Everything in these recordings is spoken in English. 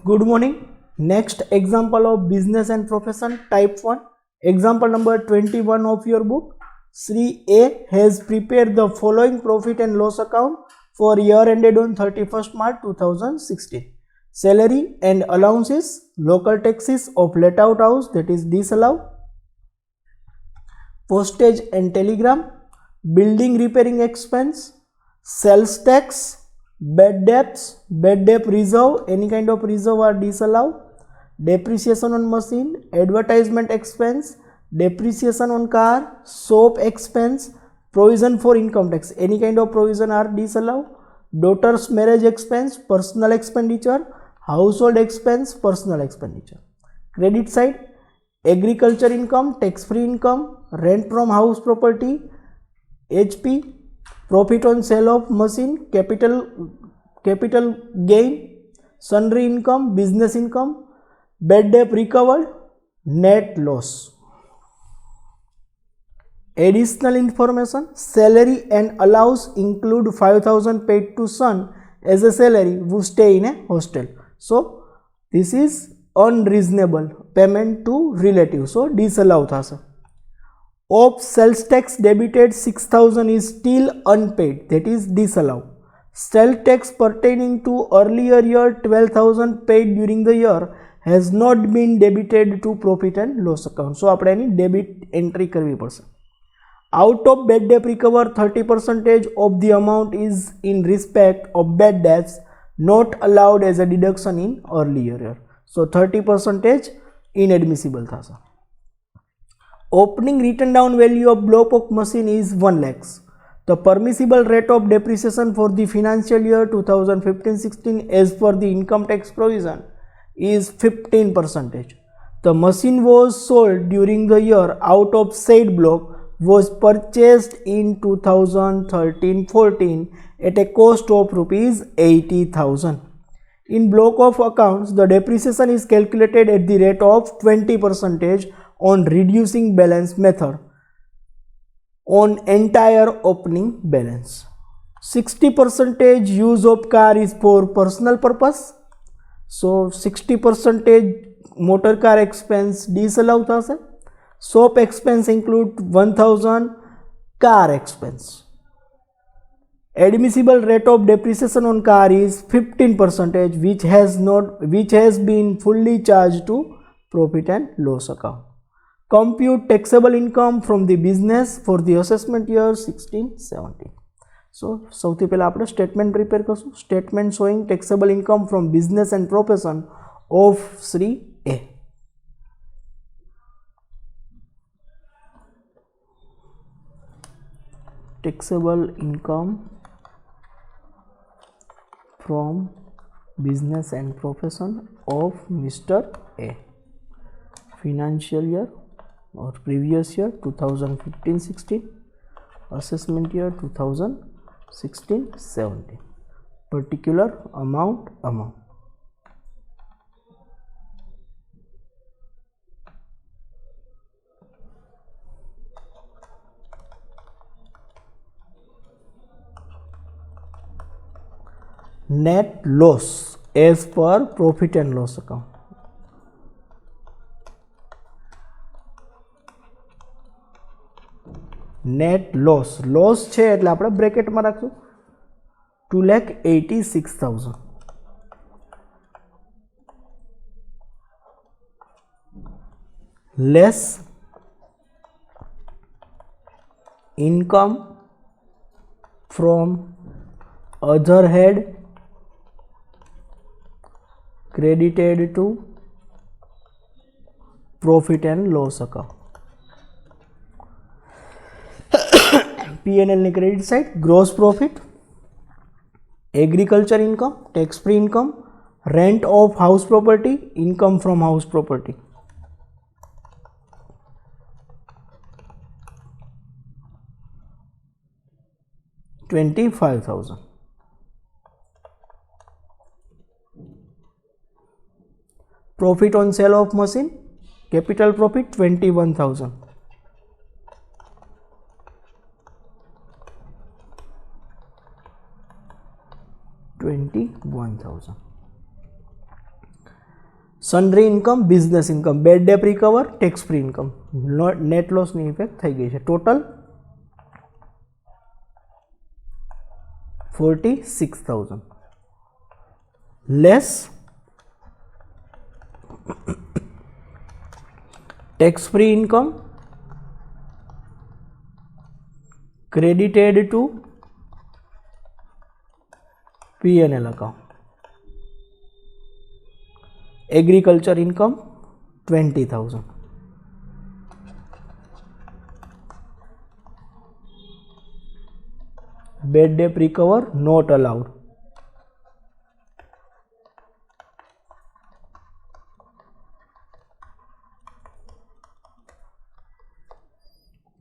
Good morning. Next example of business and profession type 1. Example number 21 of your book. Sri A has prepared the following profit and loss account for year ended on 31st March 2016. Salary and allowances, local taxes of let out house, that is disallowed, postage and telegram, building repairing expense, sales tax, bad debts, bad debt reserve, any kind of reserve are disallowed, depreciation on machine, advertisement expense, depreciation on car, soap expense, provision for income tax, any kind of provision are disallowed, daughter's marriage expense, personal expenditure, household expense, personal expenditure. Credit side, agriculture income, tax free income, rent from house property, HP, profit on sale of machine, capital gain, sundry income, business income, bad debt recovered, net loss. Additional information, salary and allows include 5,000 paid to son as a salary who stay in a hostel. So this is unreasonable payment to relative, so disallow thase. Of sales tax debited 6,000 is still unpaid, that is disallowed. Sales tax pertaining to earlier year 12,000 paid during the year has not been debited to profit and loss account. So આપણે એની debit entry કરવી પડશે. Out of bad debt recover 30% of the amount is in respect of bad debts not allowed as a deduction in earlier year. So 30% inadmissible thase. Opening written down value of block machine is 1 lakhs. The permissible rate of depreciation for the financial year 2015-16 as per the income tax provision is 15%. The machine was sold during the year out of said block was purchased in 2013-14 at a cost of rupees 80,000. In block of accounts, the depreciation is calculated at the rate of 20% on reducing balance method on entire opening balance. 60% use of car is for personal purpose. So 60% motor car expense disallowed thase. Soap expense include 1,000 car expense. Admissible rate of depreciation on car is 15%, which has been fully charged to profit and loss account. Compute taxable income from the business for the assessment year 16-17. So સૌથી પહેલા આપણે statement prepare કરશું. Statement showing taxable income from business and profession of Sri A. Taxable income from business and profession of Mr. A. Financial year or previous year 2015-16, assessment year 2016-17, particular amount. Net loss as per profit and loss account. Net loss છે એટલે આપણે બ્રેકેટમાં રાખશું 2,86,000 less income from other head credited to profit and loss account. P&L ની credit side gross profit, agriculture income, tax free income, rent of house property, income from house property. $25,000. Profit on sale of machine, capital profit 21,000. $21,000. Sundry income, business income, bad debt recover, tax free income, net લોસની effect થઈ ગઈ છે. Total 46,000 less tax free income credited to P&L account. Agriculture income 20,000. Bad debt recover not allowed.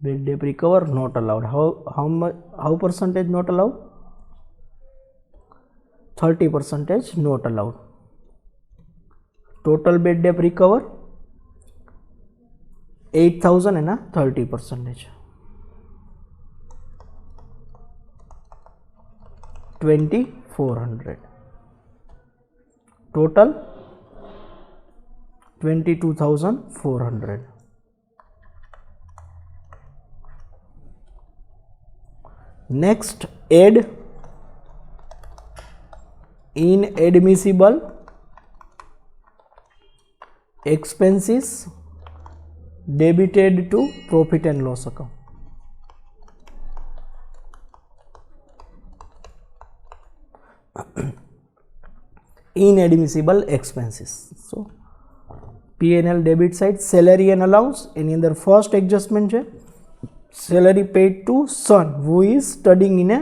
Bad debt recover not allowed. How percentage not allowed? 30% not allowed. Total bad debt recover 8,000 and 30%. 2,400. Total 22,400. Next, add inadmissible expenses debited to profit and loss account. Inadmissible expenses. So P&L debit side salary and allowance. એની અંદર first adjustment છે salary paid to son who is studying in a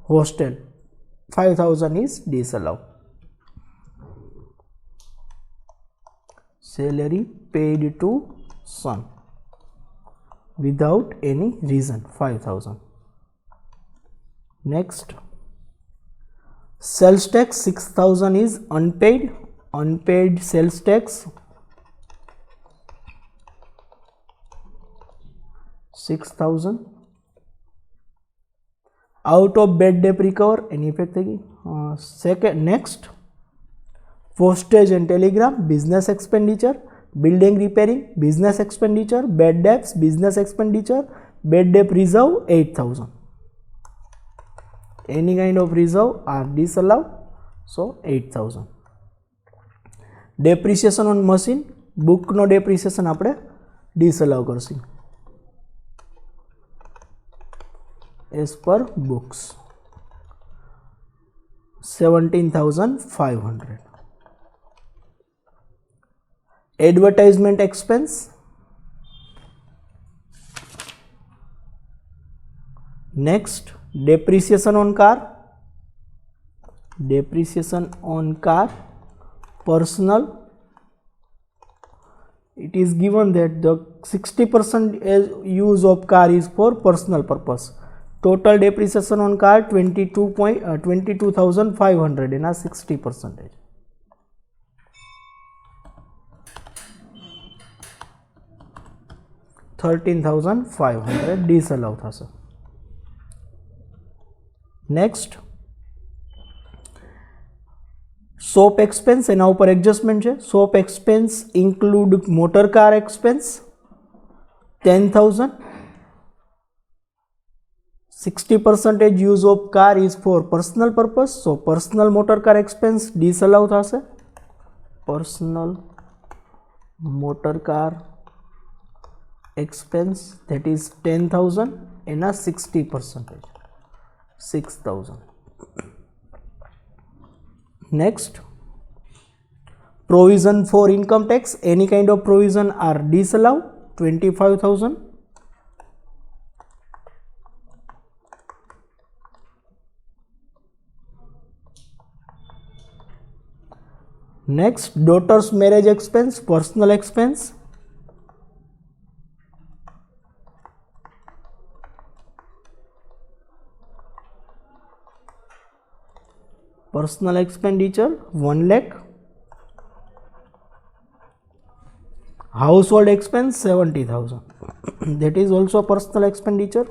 hostel. 5,000 is disallowed. Salary paid to son without any reason 5,000. Next, sales tax 6,000 is unpaid. Unpaid sales tax 6,000. Out of bad debt recover any effect थी. Second, next, postage and telegram business expenditure, building repairing business expenditure, bad debts business expenditure, bad debt reserve 8,000. Any kind of reserve are disallowed, so 8,000. Depreciation on machine, book no depreciation આપણે disallow કરશું as per books 17,500. Advertisement expense next, depreciation on car, depreciation on car personal. It is given that the 60% use of car is for personal purpose. Total depreciation on car 22,500 and 60%. $13,500 disallow થશે. Next, shop expense એના ઉપર adjustment છે. Shop expense include motor car expense 10,000. 60% use of car is for personal purpose, so personal motor car expense disallow થશે. Personal motor car expense that is 10,000 and 60%, 6,000. Next, provision for income tax, any kind of provision are disallowed 25,000. Next, daughter's marriage expense, personal expense. Personal expenditure 1 lakh. Household expense 70,000. That is also personal expenditure.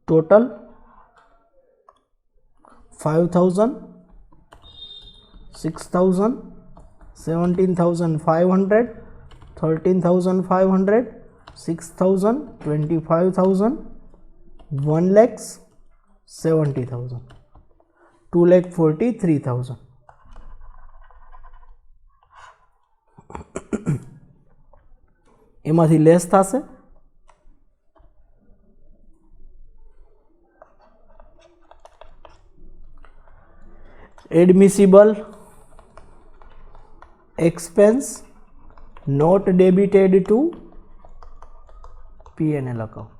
Total 5,000, 6,000, 17,500, 13,500, 6,000, 25,000, 1 lakh 70,000, 2 lakh 43,000. એમાંથી less થશે admissible expense not debited to P&L account.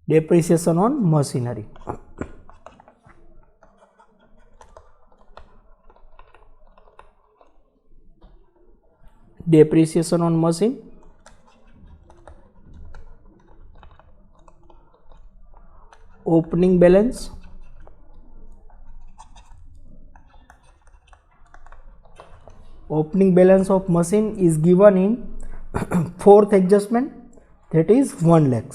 Depreciation on machinery. Depreciation on machine. Opening balance. Opening balance of machine is given in fourth adjustment, that is 1 lakh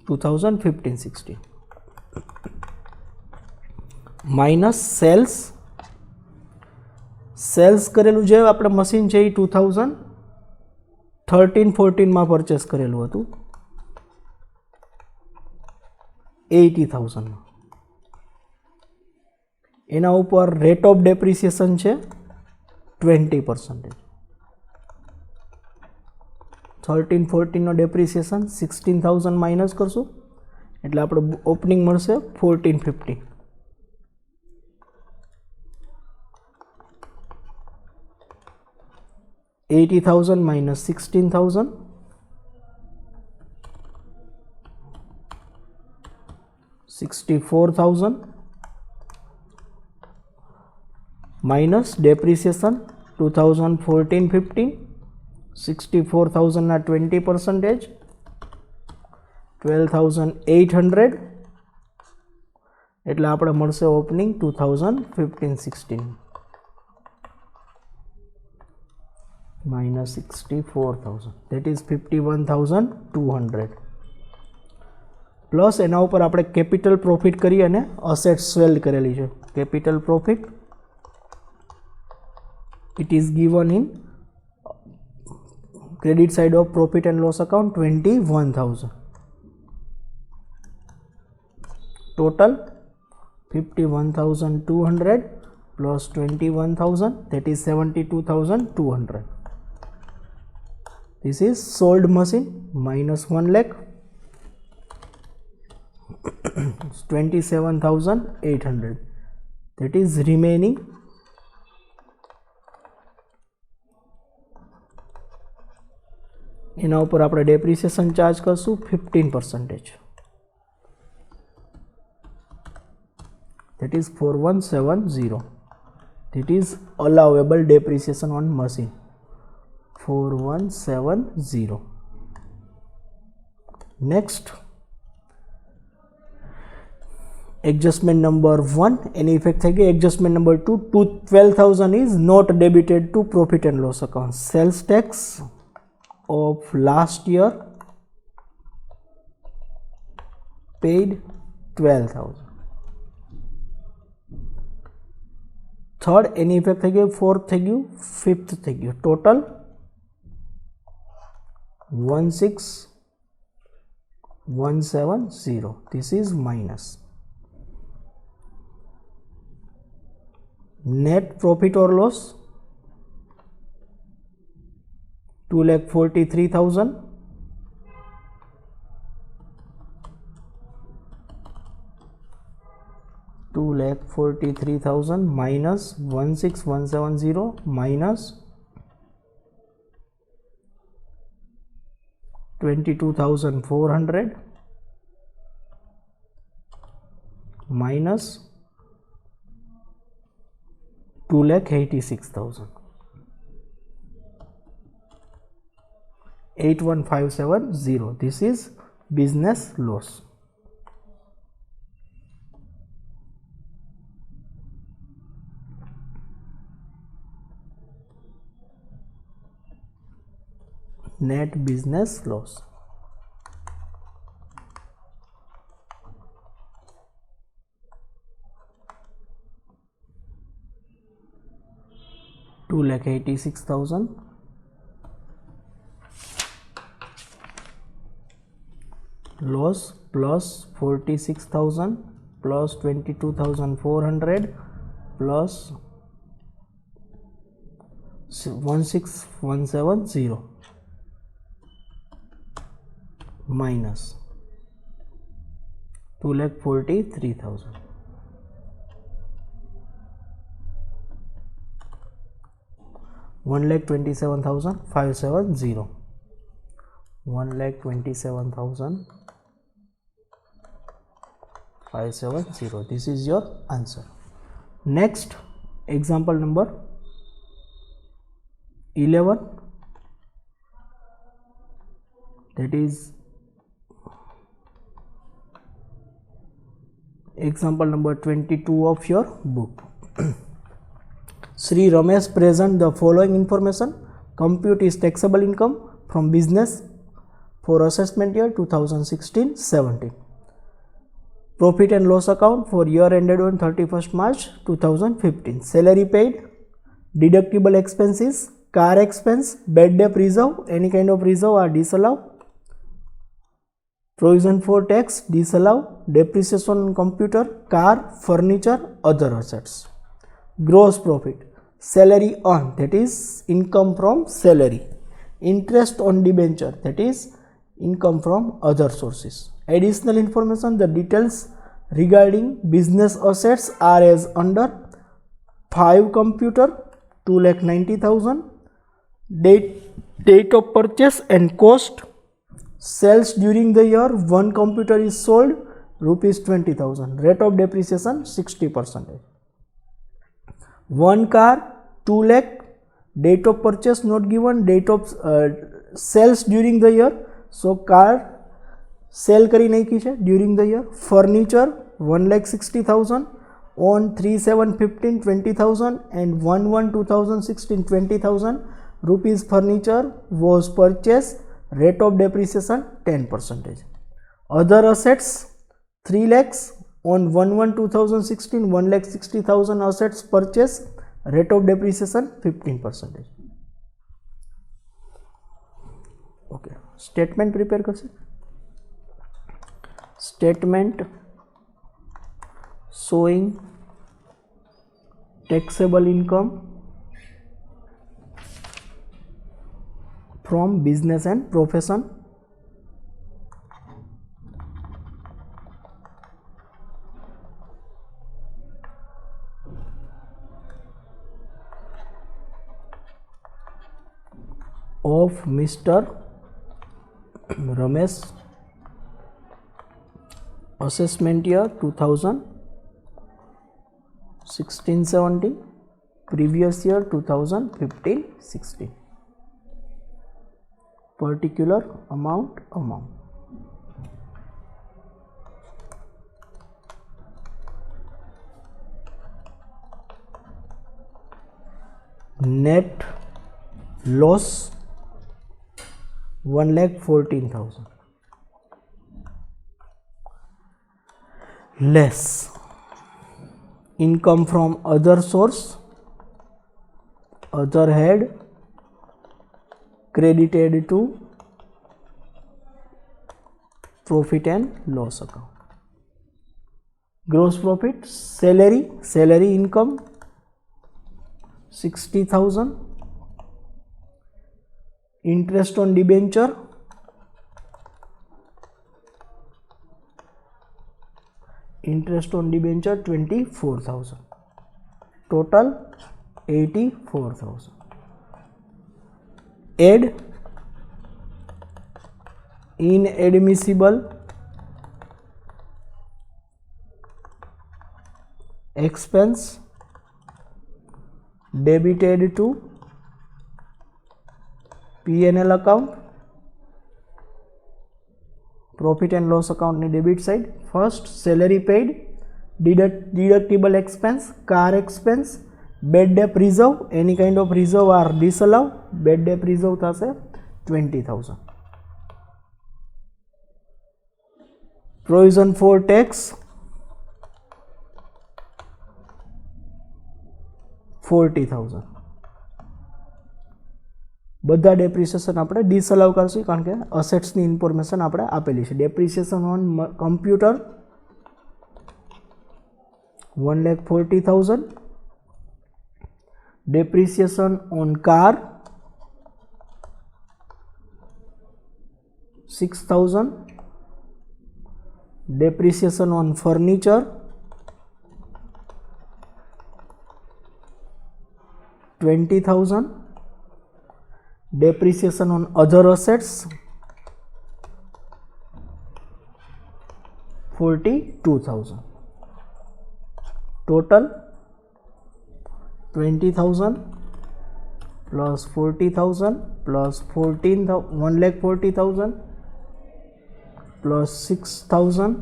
2015-16 minus sales કરેલું જે આપણે machine છે એ 2013-14 માં purchase કરેલું હતું 80,000 માં. એના ઉપર રેટ ઓફ ડેપ્રિસિએશન છે 20%. 13-14 નો ડેપ્રિસિએશન 16,000 માઇનસ કરશું એટલે આપણે ઓપનિંગ મળશે 1450. 80,000 minus 16,000 64,000 minus depreciation 2014-15 64,000 ના 20% 12,800 એટલે આપણે મળશે opening 2015-16 minus 64,000 that is 51,200 plus એના ઉપર આપણે કેપિટલ પ્રોફિટ કરી અને અસેટ્સ સેલ કરેલી છે. Capital profit it is given in credit side of profit and loss account 21,000. Total 51,200 plus 21,000 that is 72,200. This is sold machine minus 1 lakh 27,800 that is remaining. એના ઉપર આપણે ડેપ્રિસિએશન ચાર્જ કરશું 15%. that is 4170. that is allowable depreciation on machine 4170. next adjustment number 1 any effect થઈ ગઈ. adjustment number 2 12,000 is not debited to profit and loss account. sales tax of last year paid 12,000. Third any effect થઈ ગઈ. Fourth થઈ ગયું, fifth થઈ ગયું. Total 16,170. this is minus. net profit or loss 2,43,000 2,43,000 minus 16,170 minus 22,400 minus 2,86,000 81,570. this is business loss. net business loss. 2,86,000 loss plus 46,000 plus 22,400 plus 16,170 minus 2,43,000. 1,27,570. 1,27,570. This is your answer. Next, example number 11. That is example number 22 of your book. Sri Ramesh present the following information. Compute his taxable income from business for assessment year 2016-17. Profit and loss account for year ended on 31st March 2015. Salary paid, deductible expenses, car expense, bad debt reserve, any kind of reserve are disallowed. Provision for tax disallowed. Depreciation on computer, car, furniture, other assets. Gross profit, salary earned, that is income from salary. Interest on debenture, that is income from other sources. Additional information, the details regarding business assets are as under: 5 computer, 2,90,000. Date of purchase and cost. Sales during the year, 1 computer is sold, rupees 20,000. Rate of depreciation 60%. 1 car, 2 lakh. Date of purchase not given. Date of sales during the year, so car sell करी नहीं की है during the year. Furniture 1,60,000 on 3/7/15 20,000 and 1/1/2016 20,000 rupees furniture was purchased. Rate of depreciation 10%. Other assets 3 lakhs on 1/1/2016 1,60,000 assets purchased. Rate of depreciation 15%. Okay, statement prepare करसे. Statement showing taxable income from business and profession. Of Mr. Ramesh, assessment year 2016-17, previous year 2015-16. Particular amount. Net loss 1,14,000. Less income from other source, other head, credited to profit and loss account. Gross profit, salary income 60,000. Interest on debenture 24,000. Total 84,000. Add inadmissible expense debited to P&L account. Profit and loss account ni debit side. First, salary paid, deductible expense, car expense, bad debt reserve, any kind of reserve are disallowed. Bad debt reserve thase 20,000. Provision for tax 40,000. બધા depreciation આપણે ડિસઅલાઉ કરશું કારણ કે અસેટ્સની information આપણે આપેલી છે. Depreciation on computer 1,40,000. Depreciation on car 6,000. Depreciation on furniture 20,000. Depreciation on other assets 42,000. Total 20,000 plus 40,000 plus 1,40,000 plus 6,000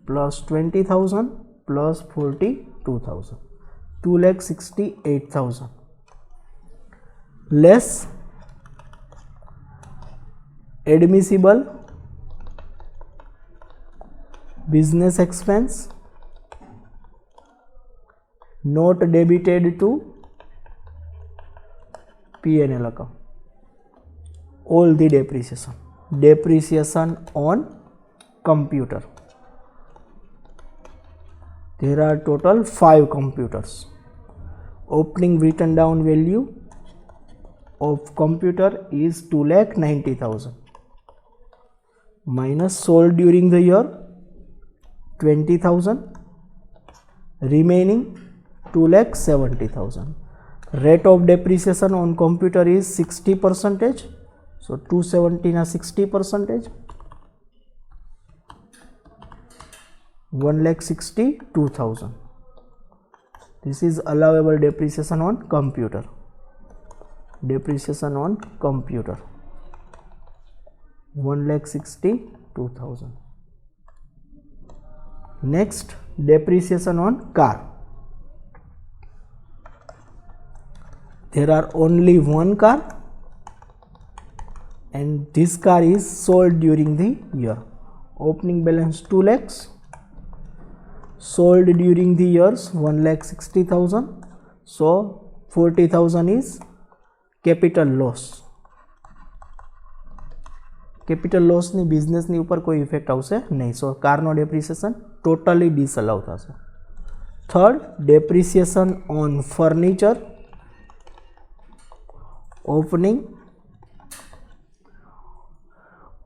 plus 20,000 plus 42,000, 2,68,000 less admissible business expense not debited to P&L account. All the depreciation on computer. There are total 5 computers. Opening written down value of computer is 2,90,000 minus sold during the year 20,000, remaining 2,70,000. Rate of depreciation on computer is 60%. So 270 na 60%, 1,62,000. This is allowable depreciation on computer. Depreciation on computer 1,62,000. Next, depreciation on car. There are only one car and this car is sold during the year. Opening balance 2 lakhs, sold during the years 1,60,000. So 40,000 is capital loss. Capital લોસની બિઝનેસની ઉપર કોઈ effect આવશે નહીં. સો કારનો depreciation totally ડિસઅલાઉ થશે. Third, depreciation on furniture.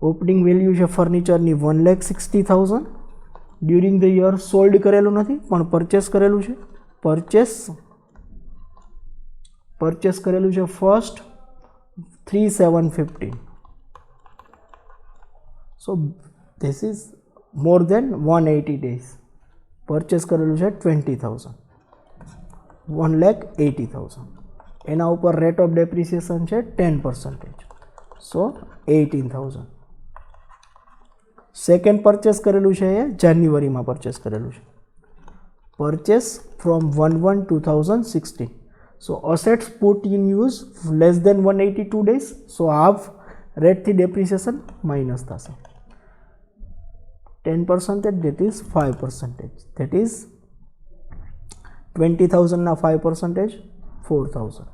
Opening value છે ફર્નિચરની 1,60,000. During the year sold કરેલું નથી પણ પરચેસ કરેલું છે. પરચેસ કરેલું છે first 3,750. So this is more than 180 days. Purchase કરેલું છે 20,000, 1,80,000. એના ઉપર રેટ ઓફ ડેપ્રિસિએશન છે 10%. So 18,000. સેકન્ડ પરચેસ કરેલું છે એ જાન્યુઆરીમાં પરચેસ કરેલું છે. Purchase from 1/1/2016. So assets put in use less than 182 days. So half રેટથી ડેપ્રિસિએશન માઇનસ થશે. 10%, that is 5%. That is 20,000 na 5%, 4,000.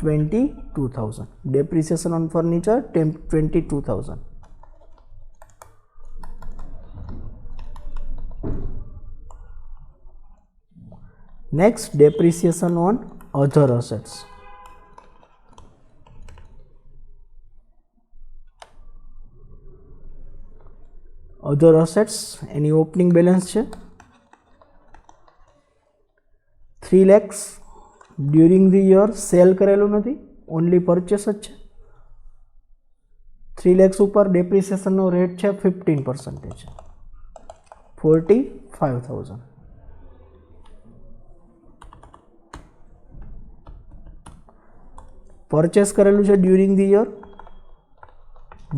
22,000. Depreciation on furniture 22,000. Next, depreciation on other assets. Other assets any opening balance છે 3 lakhs. During the year cell કરેલું નથી, only purchase જ છે. 3 lakhs ઉપર ડેપ્રિસિએશનનો rate છે 15%, 45,000. Purchase કરેલું છે during the year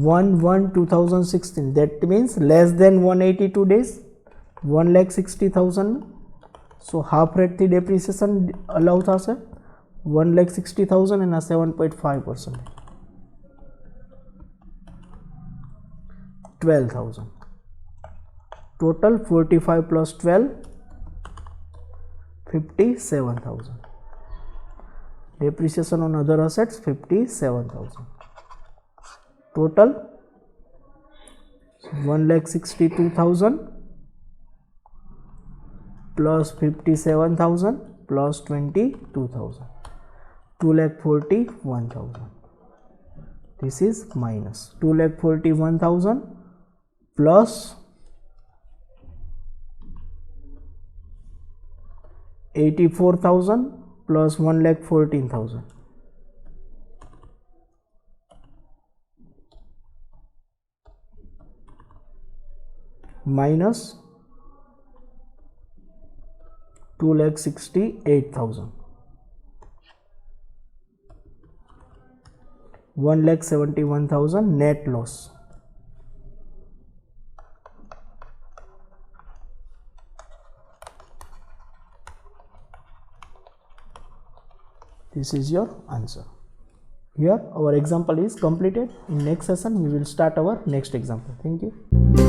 1/1/2016. That means less than 182 days, 1,60,000. So half rate થી depreciation allow થશે 1,60,000 and 7.5%, 12,000. Total 45 plus 12, 57,000. depreciation on other assets 57,000. Total 1,62,000 plus 57,000 plus 22,000, 2,41,000. This is minus 2,41,000 plus 84,000 plus 1,14,000. Minus 2,68,000. 1,71,000 net loss. This is your answer. Here our example is completed. In next session we will start our next example. Thank you.